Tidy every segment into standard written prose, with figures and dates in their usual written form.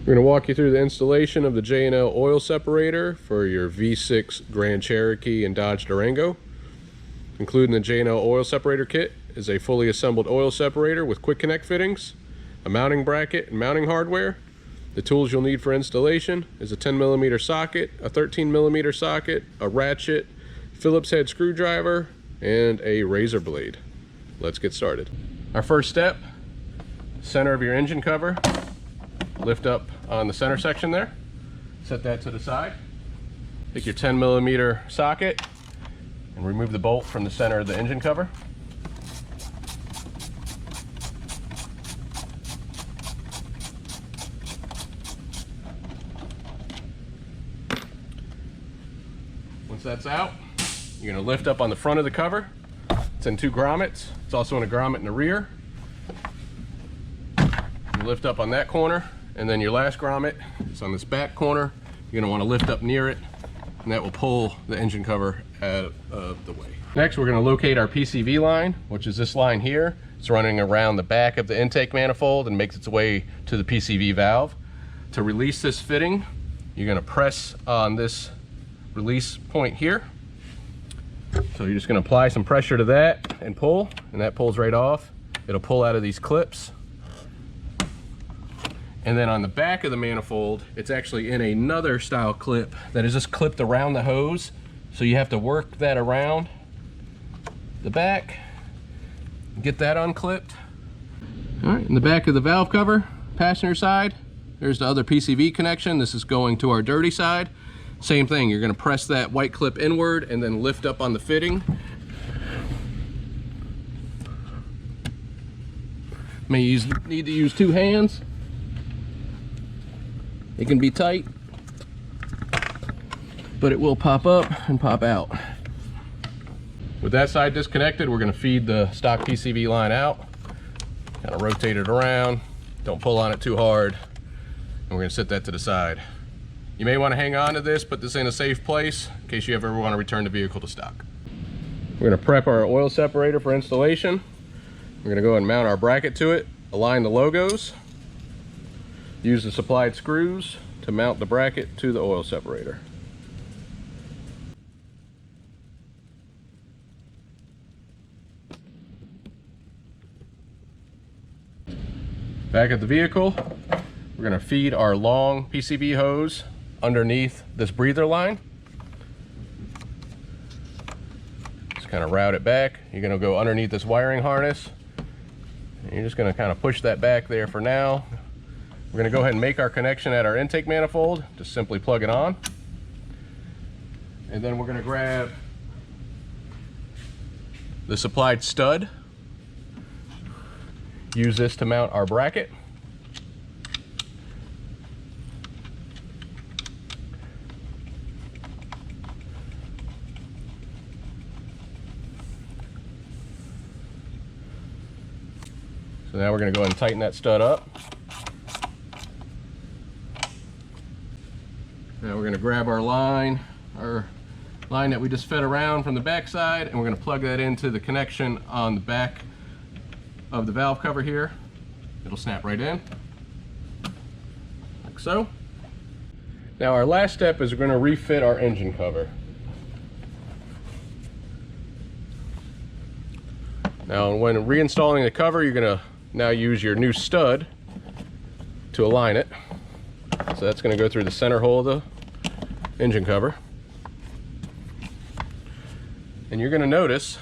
We're going to walk you through the installation of the J&L oil separator for your V6 Grand Cherokee and Dodge Durango. Including the J&L oil separator kit is a fully assembled oil separator with quick connect fittings, a mounting bracket and mounting hardware. The tools you'll need for installation is a 10mm socket, a 13mm socket, a ratchet, Phillips head screwdriver, and a razor blade. Let's get started. Our first step, center of your engine cover. Lift up on the center section there. Set that to the side. Take your 10mm socket and remove the bolt from the center of the engine cover. Once that's out, you're going to lift up on the front of the cover. It's in 2 grommets. It's also in a grommet in the rear. You lift up on that corner, and then your last grommet is on this back corner. You're going to want to lift up near it, and that will pull the engine cover out of the way. Next, we're going to locate our PCV line, which is this line here. It's running around the back of the intake manifold and makes its way to the PCV valve. To release this fitting, you're going to press on this release point here. So you're just going to apply some pressure to that and pull, and that pulls right off. It'll pull out of these clips. And then on the back of the manifold, it's actually in another style clip that is just clipped around the hose. So you have to work that around the back, get that unclipped. All right, in the back of the valve cover, passenger side, there's the other PCV connection. This is going to our dirty side. Same thing, you're going to press that white clip inward and then lift up on the fitting. May need to use 2 hands. It can be tight, but it will pop up and pop out. With that side disconnected, we're going to feed the stock PCV line out. Kind of rotate it around. Don't pull on it too hard. And we're going to set that to the side. You may want to hang on to this, put this in a safe place in case you ever want to return the vehicle to stock. We're going to prep our oil separator for installation. We're going to go ahead and mount our bracket to it, align the logos, use the supplied screws to mount the bracket to the oil separator. Back at the vehicle, we're going to feed our long PCV hose underneath this breather line. Just kind of route it back. You're going to go underneath this wiring harness. And you're just going to kind of push that back there for now. We're going to go ahead and make our connection at our intake manifold. Just simply plug it on. And then we're going to grab the supplied stud. Use this to mount our bracket. So now we're going to go ahead and tighten that stud up. Now we're going to grab our line that we just fed around from the back side, and we're going to plug that into the connection on the back of the valve cover here. It'll snap right in, like so. Now our last step is we're going to refit our engine cover. Now when reinstalling the cover, you're going to now use your new stud to align it. So that's going to go through the center hole of the engine cover. And you're going to notice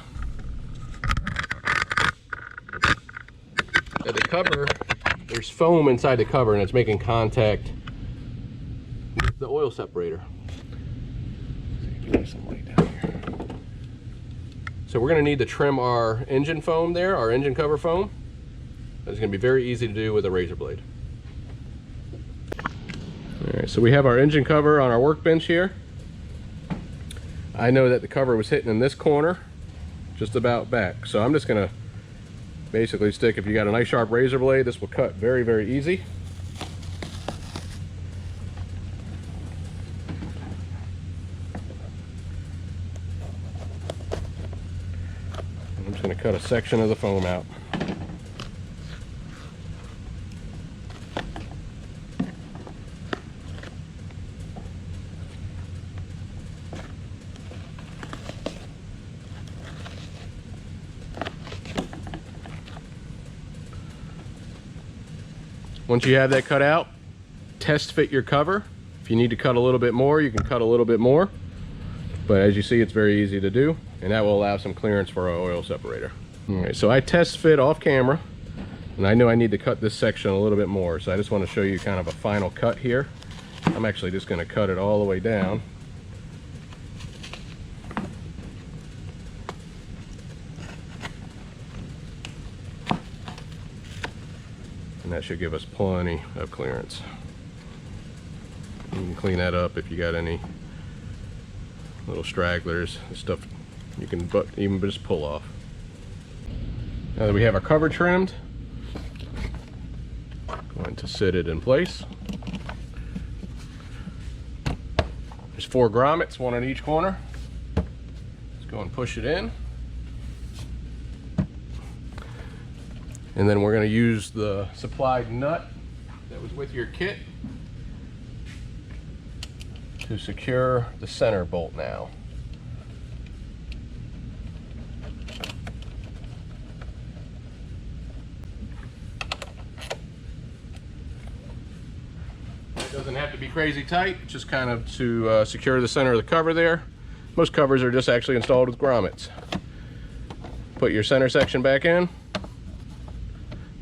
that the cover, there's foam inside the cover and it's making contact with the oil separator. So we're going to need to trim our engine foam there, our engine cover foam. That's going to be very easy to do with a razor blade. Alright, so we have our engine cover on our workbench here. I know that the cover was hitting in this corner, just about back. So I'm just going to basically stick, if you got a nice sharp razor blade, this will cut very, very easy. I'm just going to cut a section of the foam out. Once you have that cut out, test fit your cover. If you need to cut a little bit more, you can cut a little bit more. But as you see, it's very easy to do, and that will allow some clearance for our oil separator. All right, so I test fit off camera, and I know I need to cut this section a little bit more, so I just want to show you kind of a final cut here. I'm actually just going to cut it all the way down. And that should give us plenty of clearance. You can clean that up if you got any little stragglers, stuff you can even just pull off. Now that we have our cover trimmed, going to sit it in place. There's 4 grommets, 1 on each corner. Let's go and push it in. And then we're going to use the supplied nut that was with your kit to secure the center bolt now. It doesn't have to be crazy tight, just kind of to secure the center of the cover there. Most covers are just actually installed with grommets. Put your center section back in.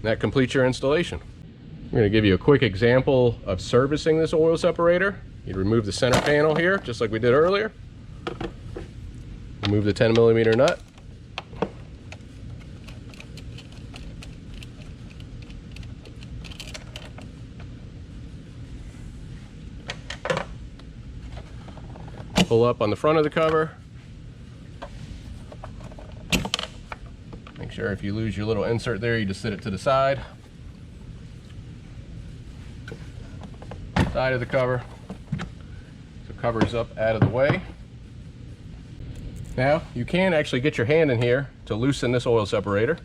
That completes your installation. I'm going to give you a quick example of servicing this oil separator. You'd remove the center panel here, just like we did earlier. Remove the 10mm nut. Pull up on the front of the cover. Make sure if you lose your little insert there, you just sit it to the side. Side of the cover. So cover's up out of the way. Now, you can actually get your hand in here to loosen this oil separator.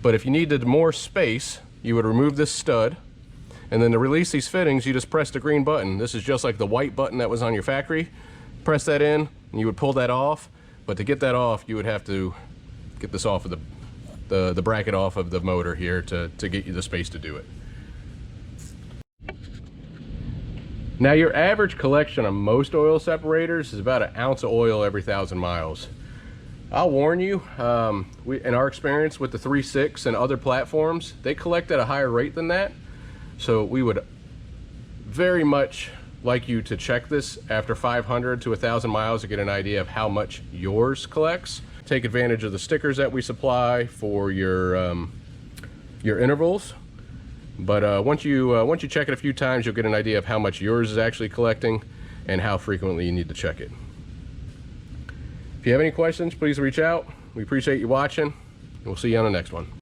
But if you needed more space, you would remove this stud. And then to release these fittings, you just press the green button. This is just like the white button that was on your factory. Press that in, and you would pull that off. But to get that off, you would have to get this off of the bracket off of the motor here to get you the space to do it. Now, your average collection of most oil separators is about 1 ounce of oil every 1,000 miles. I'll warn you, in our experience with the 3.6 and other platforms, they collect at a higher rate than that. So we would very much like you to check this after 500 to 1,000 miles to get an idea of how much yours collects. Take advantage of the stickers that we supply for your intervals. But once you check it a few times, you'll get an idea of how much yours is actually collecting and how frequently you need to check it. If you have any questions, please reach out. We appreciate you watching, and we'll see you on the next one.